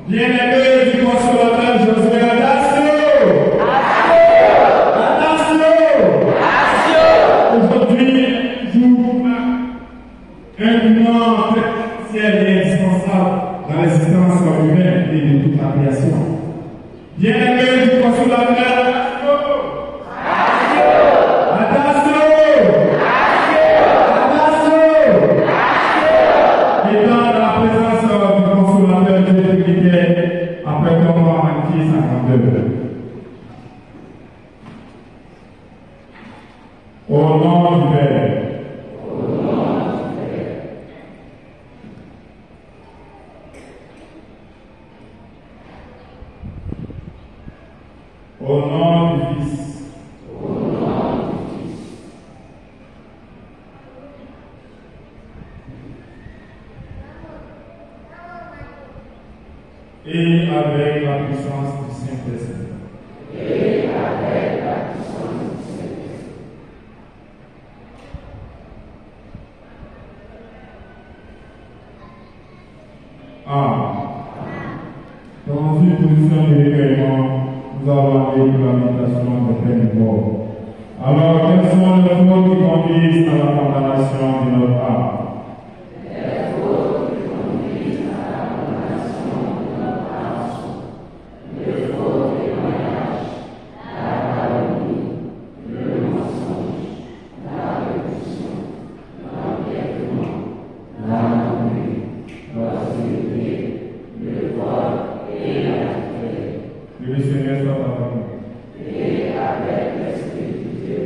Bien-aimés du consolateur Josué Adacio. Aujourd'hui, joue un moment essentiel et indispensable dans l'existence humaine et de toute la création. Bien-aimés du consolateur au nom du Père, au nom du Fils, et avec la puissance du Saint-Esprit. Dans une position de recueillement, nous avons avec la méditation de peine et mort. Alors, quels sont les fautes qui conduisent à la condamnation de notre âme? Le Seigneur soit avec nous. Et avec l'Esprit de Dieu.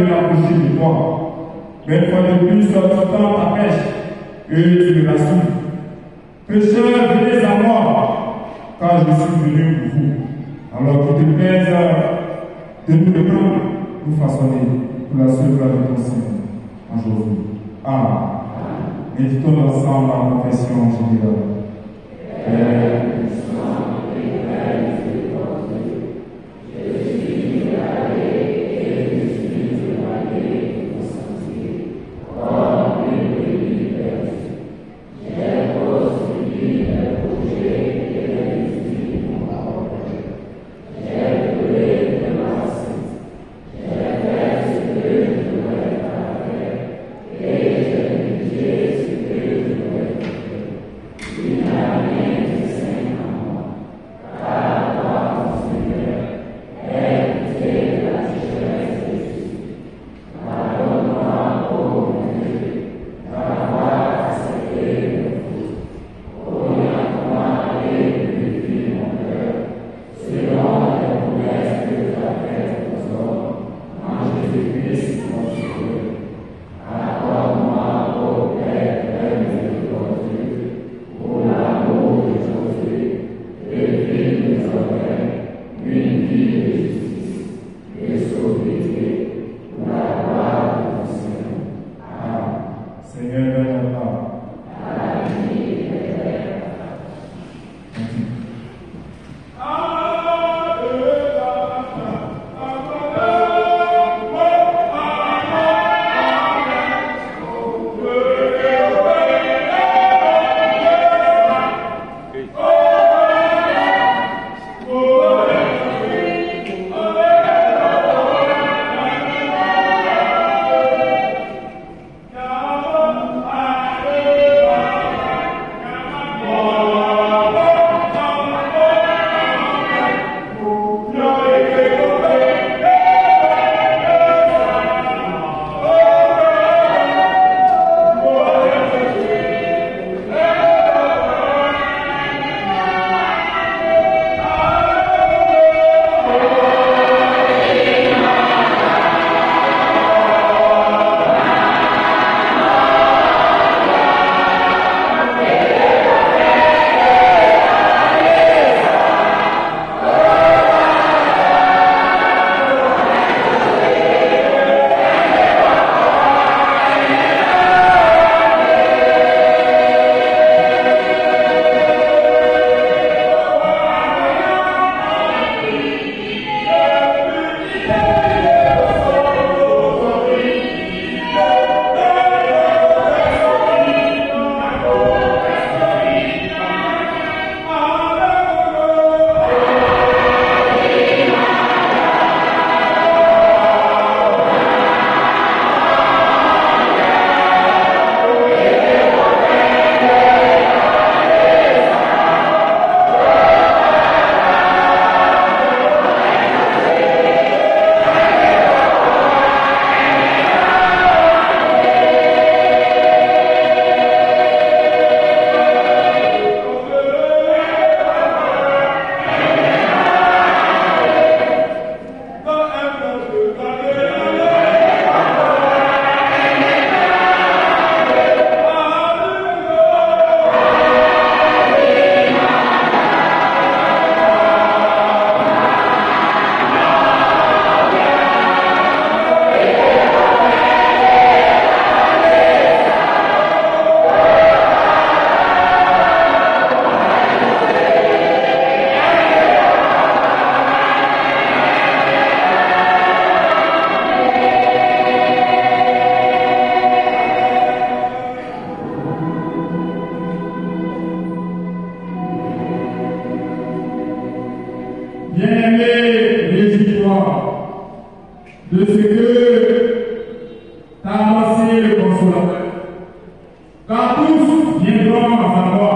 veux m'approcher de toi. Mais une fois de plus, tu tends ta pêche et tu me la suis. Pécheurs, venez à moi, car je suis venu pour vous. Alors qu'il te plaise de nous le prendre, nous façonner pour la seule gloire de ton Seigneur. Aujourd'hui. Amen. Méditons ensemble la confession générale. Père, Bien-aimé, réjouis-toi de ce que t'a annoncé le consolateur. Car tous viendront à moi.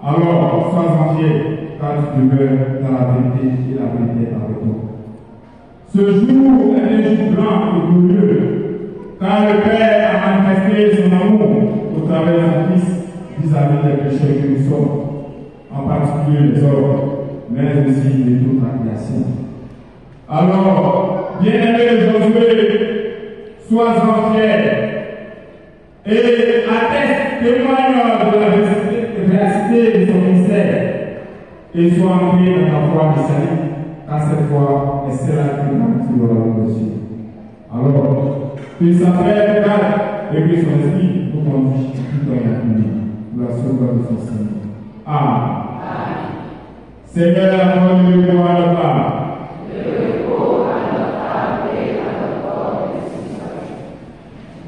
Alors, sois-en fier, car tu demeures dans la vérité et la vérité est avec toi. Ce jour est un jour blanc et glorieux, car le Père a manifesté son amour au travers de son Fils vis-à-vis des pécheurs que nous sommes, en particulier les hommes, mais aussi de toute la création. Alors, bien-aimé Josué, sois-en fier et atteste, témoigne de la véracité de son ministère et sois ancré dans ta foi de salut, car cette foi est celle qui dans le Dieu. Alors, que sa frère garde et que son esprit nous conduise tout dans la vie, la sauvegarde de son Seigneur. Amen. Seigneur, accorde le droit à la part.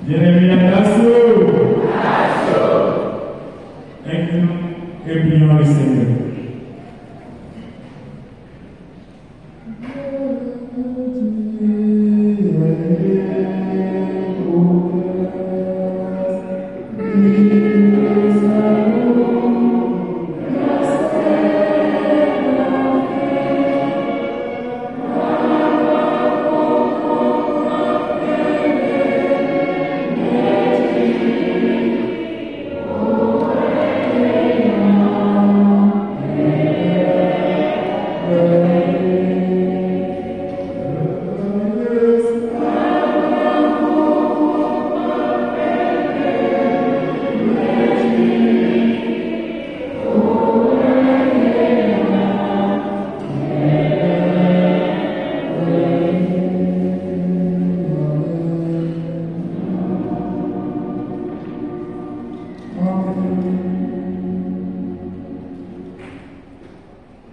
Bien-aimés, inclinons et prions le Seigneur.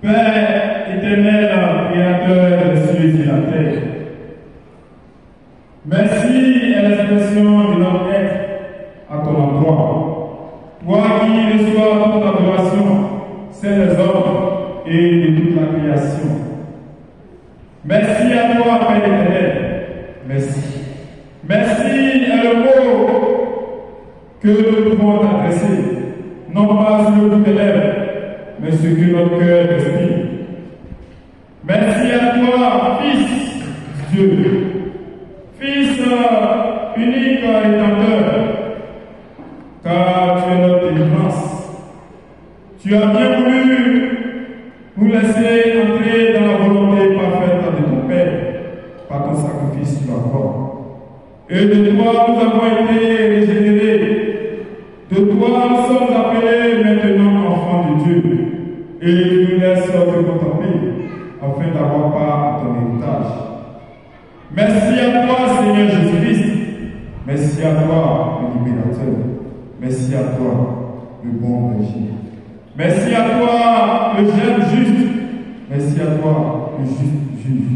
Père éternel, créateur des cieux et de la terre, merci à l'expression de notre être à ton endroit. Toi qui reçois toute adoration, celle des hommes et de toute la création. Merci à toi, Père éternel. Merci. Merci à le mot que nous pouvons t'adresser, non pas sur le bout des lèvres, mais ce que notre cœur respire. Merci à toi, Fils Dieu, Fils unique et rédempteur, car tu es notre délivrance. Tu as bien voulu nous laisser entrer dans la volonté parfaite de ton Père, par ton sacrifice sur la croix. Et de toi nous avons été régénérés. De toi nous sommes appelés maintenant enfants de Dieu. Et tu nous laisses te contempler afin d'avoir part à ton héritage. Merci à toi, Seigneur Jésus-Christ. Merci à toi, le libérateur. Merci à toi, le bon berger. Merci à toi, le jeune juste. Merci à toi, le juste juge.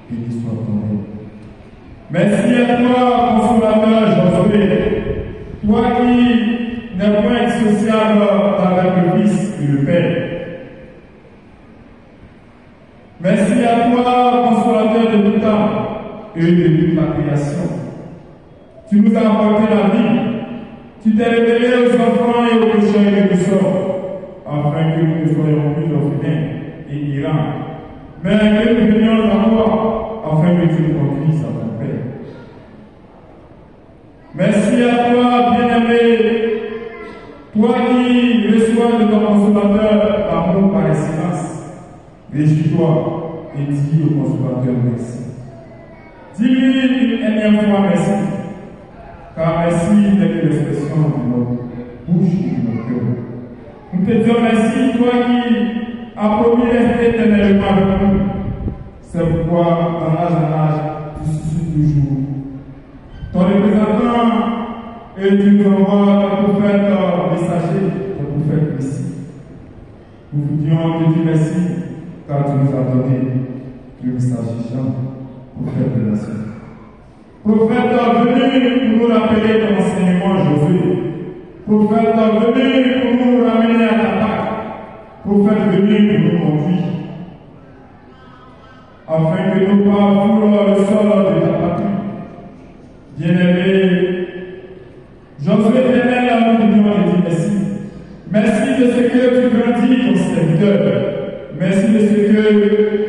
Béni soit ton nom. Merci à toi, consolateur Josué. Toi qui n'es point dissociable avec le Fils et le Père. Merci à toi, consolateur de tout temps et de toute la création. Tu nous as apporté la vie. Tu t'es révélé aux enfants et aux pécheurs que nous sommes, afin que nous ne soyons plus orphelins et errants, mais que nous venions à toi, afin que tu nous conduises à ton Père. Merci à toi, bien-aimé, toi qui reçois de ton consolateur l'amour par excellence. Réjouis-toi et dis au consolateur merci. Dis-lui une énième fois merci, car merci n'est que l'expression de notre bouche et de notre cœur. Nous te disons merci, toi qui as promis rester éternellement avec nous. C'est pourquoi, dans l'âge en âge, tu suscites toujours ton représentant et tu nous envoies ton prophète messager, ton prophète Messie. Nous vous disons de Dieu merci, car tu nous as donné le messager Jean, prophète de la nation. Prophète venu pour nous rappeler ton enseignement, Josué. Prophète venu pour nous ramener à ta part. Prophète venu pour nous conduire. Afin que nous parcourons le sol de ta patrie. Bien-aimé, Josué éternel, nous te merci. Merci de ce que tu grandis ton serviteur. Merci de ce que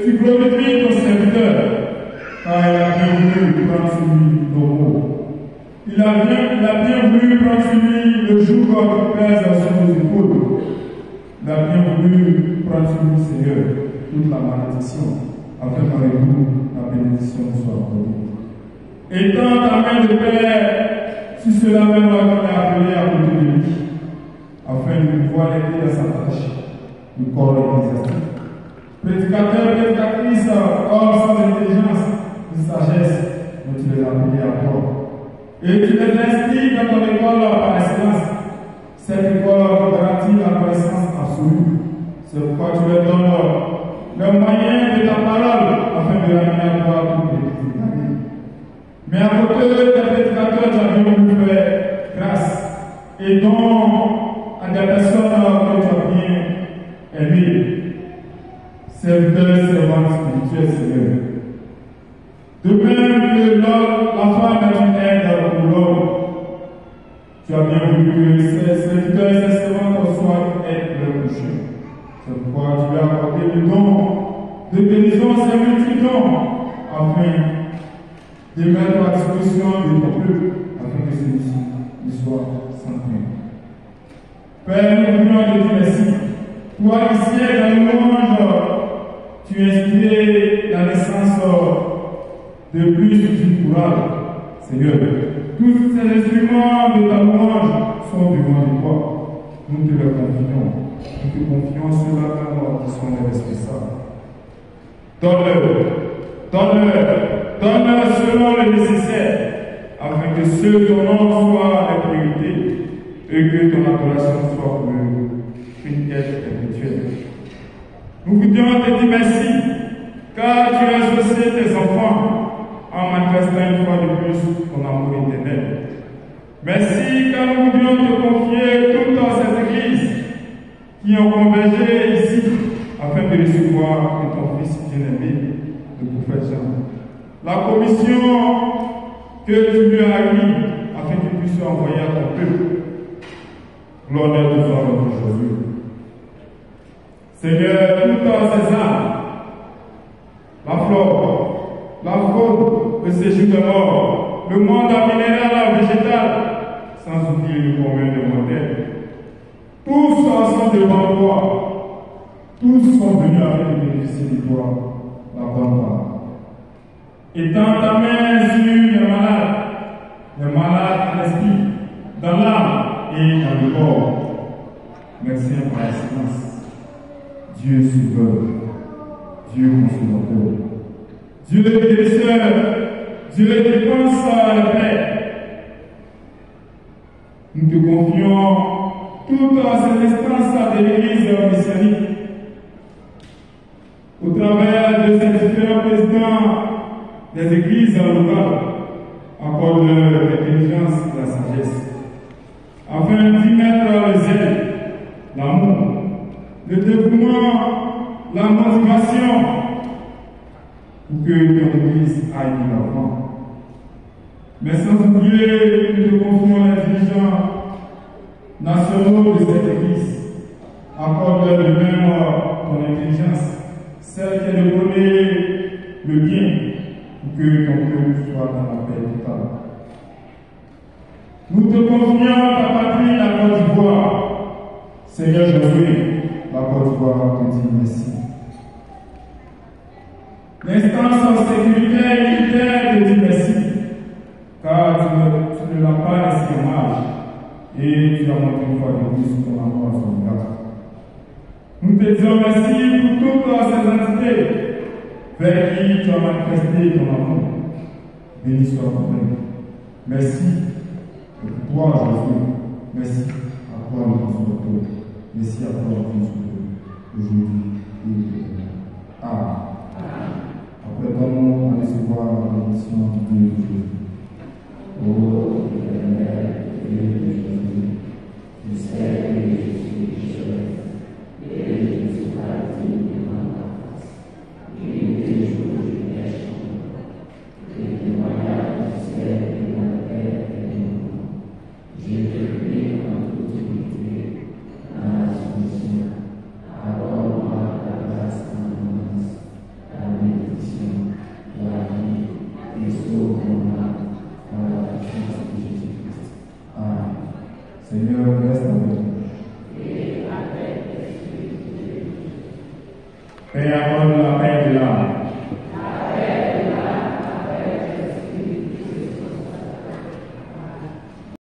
tu glorifies ton serviteur. Car il a bien voulu prendre sur lui nos mots. Il a bien voulu prendre sur lui le joug qui pèse sur nos épaules. Il a bien voulu prendre sur lui, Seigneur, toute la malédiction, afin qu'avec nous, la bénédiction soit accordée. Étends ta main de Père sur cela même qu'on est appelé à côté de lui, afin de pouvoir l'aider dans sa tâche, le corps ecclésiastique. Prédicateur, prédicatrice, hors sans intelligence et sagesse, dont tu les as appelés à toi. Et tu les inscris dans ton école par excellence. Cette école garantit la connaissance absolue. C'est pourquoi tu leur donnes le moyen de ta parole afin de ramener à toi toutes les petites années. Mais à côté des prédicateurs, tu as bien faire grâce et don à des personnes que tu as bien aimées. Serviteurs, servantes spirituelles, Seigneur. De même que la femme est une aide pour l'homme, tu as bien voulu que ces serviteurs et ces servantes soient une aide pour leur coucher. C'est pourquoi tu lui as accordé le don de guérison, ces multidons, afin de mettre à disposition de ton peuple, afin que celui-ci ne soit sans crainte. Père, nous voulons te dire merci. Toi, ici, dans le monde, tu as inspiré la naissance de plus d'une courage, Seigneur. Tous ces instruments de ta louange sont devant toi. Nous te les confions. Nous te confions ceux-là qui sont les responsables. Donne-leur selon le nécessaire, afin que ceux ton nom soit la priorité et que ton adoration soit pour une aide perpétuelle. Nous voudrions te dire merci, car tu as associé tes enfants en manifestant une fois de plus ton amour éternel. Merci, car nous voudrions te confier toutes ces églises qui ont convergé ici afin de recevoir de ton Fils bien-aimé, le prophète Jean. La commission que tu lui as mis afin qu'il puisse envoyer à ton peuple. L'honneur de toi aujourd'hui. Seigneur, toutes ces âmes, la flore, la faune, le séjour de mort, le monde minéral, végétal, sans oublier le commun des modèles. Tous sont devant toi. Tous sont venus afin de bénéficier de toi, la bonne part. Étends ta main sur les malades à l'esprit, dans l'âme et dans le corps. Merci pour la silence. Dieu sauveur, Dieu consolateur, Dieu guérisseur, Dieu qui pense à la paix. Nous te confions toutes ces instances de l'Église messianique au travers de ces différents présidents des églises locales, accorde l'intelligence et la sagesse, afin d'y mettre le zèle, l'amour, le dévouement, la motivation, pour que ton Église aille de l'avant. Mais sans oublier, nous te confions les dirigeants nationaux de cette Église, accorde de même ton intelligence, celle qui est de donner le bien, pour que ton peuple soit dans la paix totale. Nous te confions ta patrie, la Côte d'Ivoire. Seigneur Jésus, la Côte d'Ivoire te dit merci. L'instance sécuritaire et militaire te dit merci, car tu ne l'as pas laissé en marge et tu as montré une fois de plus ton amour à son égard. Nous te disons merci pour toutes ces entités vers qui tu as manifesté ton amour. Béni soit ton nom. Merci pour toi, Jésus. Merci à toi, le consolateur. Merci à toi, le consolateur. Aujourd'hui et éternellement. Amen. Après, donne-nous à recevoir la bénédiction du Dieu de Dieu. Ô éternel, Dieu de Jésus, tu sais que je suis cher, et je ne suis pas digne devant ta face. Et des jours je pêche en toi, et témoignage du ciel et de la terre et de nous. Je te prie en toute humilité, dans la soumission, accorde-moi ta grâce en abondance, ta bénédiction, la vie, et sauve-moi par la puissance de Jésus-Christ. Amen. Seigneur, reste avec nous. Et avec l'Esprit de Dieu. Père, accorde la paix de l'âme.